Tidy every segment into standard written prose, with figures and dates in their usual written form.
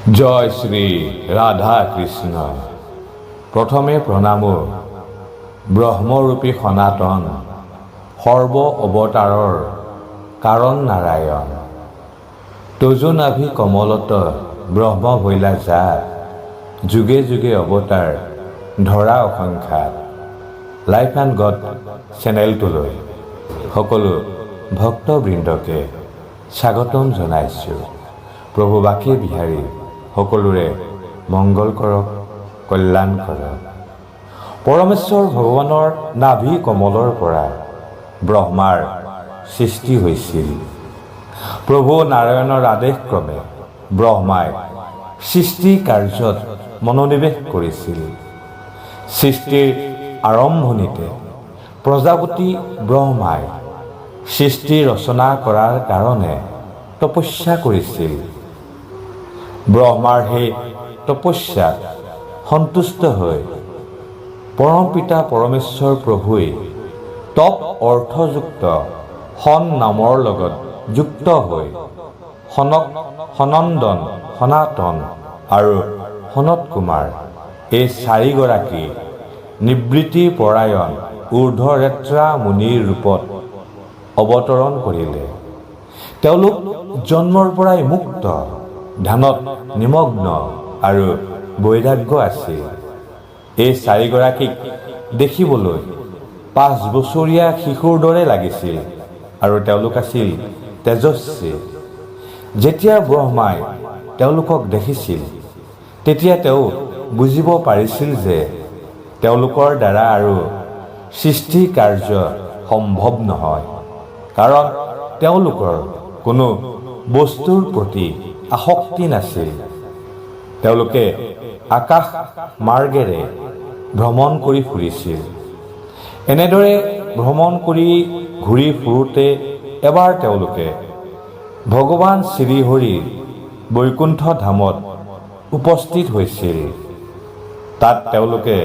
জয় শ্ৰী ৰাধা কৃষ্ণ। প্ৰথমে প্ৰণামো ব্ৰহ্মৰূপী সনাতন সৰ্ব অৱতাৰৰ কাৰণ নাৰায়ণ। তজু নাভি কমলত ব্ৰহ্ম ভৈলা জাত, যুগে যুগে অৱতাৰ ধৰা অসংখ্যাত। লাইফ এণ্ড গড চেনেলটোলৈ সকলো ভক্তবৃন্দকে স্বাগতম জনাইছোঁ। প্ৰভু বাকী বিহাৰী সকলোৰে মংগল কৰক, কল্যাণ কৰক। পৰমেশ্বৰ ভগৱানৰ নাভি কমলৰ পৰা ব্ৰহ্মাৰ সৃষ্টি হৈছিল। প্ৰভু নাৰায়ণৰ আদেশক্ৰমে ব্ৰহ্মাই সৃষ্টি কাৰ্যত মনোনিৱেশ কৰিছিল। সৃষ্টিৰ আৰম্ভণিতে প্ৰজাপতি ব্ৰহ্মাই সৃষ্টি ৰচনা কৰাৰ কাৰণে তপস্যা কৰিছিল। ব্ৰহ্মাৰ সেই তপস্যাত সন্তুষ্ট হৈ পৰম পিতা পৰমেশ্বৰ প্ৰভুৱে তপ অৰ্থযুক্ত সন নামৰ লগত যুক্ত হৈ সনক, সনন্দন, সনাতন আৰু সনত কুমাৰ এই চাৰিগৰাকী নিবৃত্তি পৰায়ণ ঊৰ্ধৰেত্ৰা মুনিৰ ৰূপত অৱতৰণ কৰিলে। তেওঁলোক জন্মৰ পৰাই মুক্ত, ধ্যানত নিমগ্ন আৰু বৈৰাগ্য আছিল। এই চাৰিগৰাকীক দেখিবলৈ 5 বছৰীয়া শিশুৰ দৰে লাগিছিল আৰু তেওঁলোক আছিল তেজস্বী। যেতিয়া ব্ৰহ্মাই তেওঁলোকক দেখিছিল তেতিয়া তেওঁ বুজিব পাৰিছিল যে তেওঁলোকৰ দ্বাৰা আৰু সৃষ্টি কাৰ্য সম্ভৱ নহয়, কাৰণ তেওঁলোকৰ কোনো বস্তুৰ প্ৰতি আসক্তি নাছিল। তেওঁলোকে আকাশ মাৰ্গেৰে ভ্ৰমণ কৰি ফুৰিছিল। এনেদৰে ভ্ৰমণ কৰি ঘূৰি ফুৰোতে এবাৰ তেওঁলোকে ভগৱান শ্ৰীহৰিৰ বৈকুণ্ঠ ধামত উপস্থিত হৈছিল। তাত তেওঁলোকে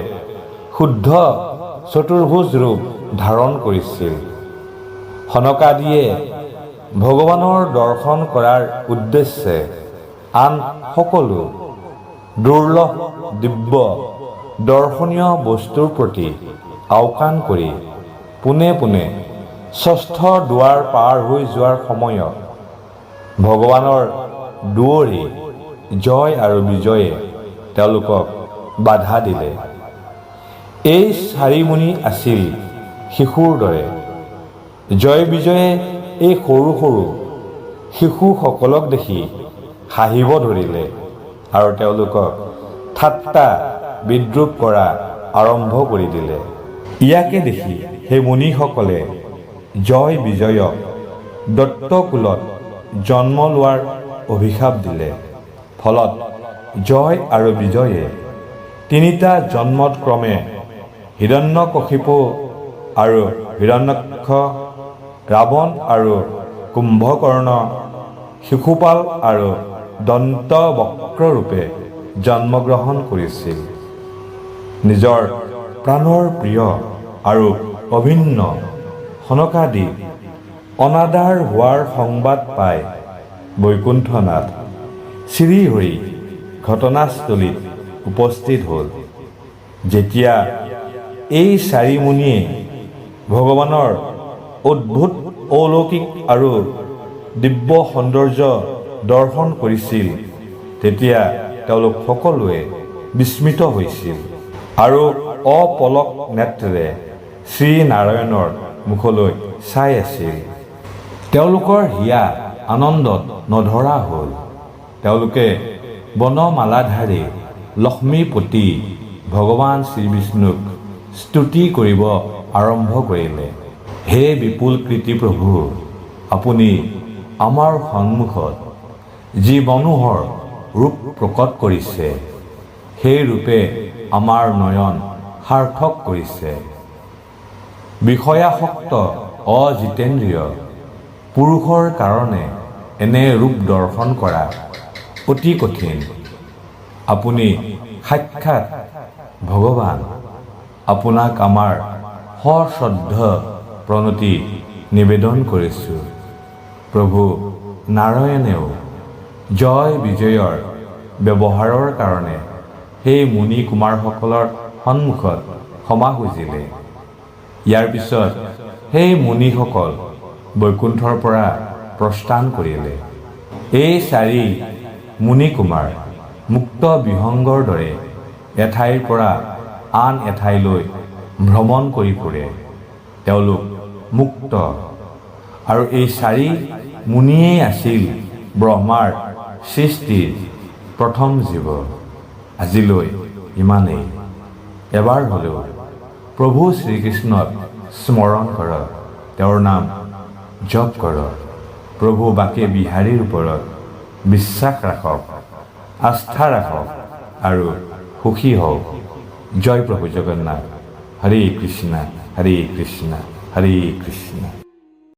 শুদ্ধ চতুৰ্ভুজ ৰূপ ধাৰণ কৰিছিল। সনকাদিয়ে ভগৱানৰ দৰ্শন কৰাৰ উদ্দেশ্যে আন সকলো দুৰ্লভ দিব্য দৰ্শনীয় বস্তুৰ প্ৰতি আওকাণ কৰি পোনে পোনে ষষ্ঠ দুৱাৰ পাৰ হৈ যোৱাৰ সময়ত ভগৱানৰ দুৱৰী জয় আৰু বিজয়ে তেওঁলোকক বাধা দিলে। এই চাৰি মুনি আছিল শিশুৰ দৰে। জয় বিজয়ে এই সৰু সৰু শিশুসকলক দেখি হাঁহিব ধৰিলে আৰু তেওঁলোকক ঠাট্টা বিদ্ৰূপ কৰা আৰম্ভ কৰি দিলে। ইয়াকে দেখি সেই মুনিসকলে জয় বিজয়ক দত্তকুলত জন্ম লোৱাৰ অভিশাপ দিলে। ফলত জয় আৰু বিজয়ে 3টা জন্মত ক্ৰমে হিৰণ্যকশিপু আৰু হিৰণ্যাক্ষ, ৰাৱণ আৰু কুম্ভকৰ্ণ, শিশুপাল আৰু দন্তবক্ৰ ৰূপে জন্মগ্ৰহণ কৰিছিল। নিজৰ প্ৰাণৰ প্ৰিয় আৰু অভিন্ন সনকাদি অনাদাৰ হোৱাৰ সংবাদ পাই বৈকুণ্ঠনাথ শ্ৰীহৰি ঘটনাস্থলীত উপস্থিত হ'ল। যেতিয়া এই চাৰি মুনিয়ে ভগৱানৰ অদ্ভুত অলৌকিক আৰু দিব্য সৌন্দৰ্য দৰ্শন কৰিছিল তেতিয়া তেওঁলোক সকলোৱে বিস্মিত হৈছিল আৰু অপলক নেত্ৰেৰে শ্ৰী নাৰায়ণৰ মুখলৈ চাই আছিল। তেওঁলোকৰ হিয়া আনন্দত নধৰা হ'ল। তেওঁলোকে বনমালাধাৰী লক্ষ্মীপতি ভগৱান শ্ৰীবিষ্ণুক স্তুতি কৰিব আৰম্ভ কৰিলে। হে বিপুল কৃতি প্ৰভু, আপুনি আমাৰ সন্মুখত যি মনোহৰ ৰূপ প্ৰকট কৰিছে সেই ৰূপে আমাৰ নয়ন সাৰ্থক কৰিছে। বিষয়াসক্ত অজিতেন্দ্ৰিয় পুৰুষৰ কাৰণে এনে ৰূপ দৰ্শন কৰা অতি কঠিন। আপুনি সাক্ষাৎ ভগৱান, আপোনাক আমাৰ সশ্ৰদ্ধ প্ৰণতি নিবেদন কৰিছোঁ। প্ৰভু নাৰায়ণেও জয় বিজয়ৰ ব্যৱহাৰৰ কাৰণে সেই মুনি কুমাৰসকলৰ সন্মুখত ক্ষমা খুজিলে। ইয়াৰ পিছত সেই মুনিসকল বৈকুণ্ঠৰ পৰা প্ৰস্থান কৰিলে। এই 4 মুনি কুমাৰ মুক্ত বিহংগৰ দৰে এঠাইৰ পৰা আন এঠাইলৈ ভ্ৰমণ কৰি ফুৰে। তেওঁলোক মুক্ত, আৰু এই 4 মুনিয়েই আছিল ব্ৰহ্মাৰ সৃষ্টিৰ প্ৰথম জীৱ। আজিলৈ ইমানেই। এবাৰ হ'লেও প্ৰভু শ্ৰীকৃষ্ণক স্মৰণ কৰক, তেওঁৰ নাম জপ কৰক, প্ৰভু বাকে বিহাৰীৰ ওপৰত বিশ্বাস ৰাখক, আস্থা ৰাখক আৰু সুখী হওক। জয় প্ৰভু জগন্নাথ। হৰে কৃষ্ণ হৰে কৃষ্ণ হৰে কৃষ্ণ।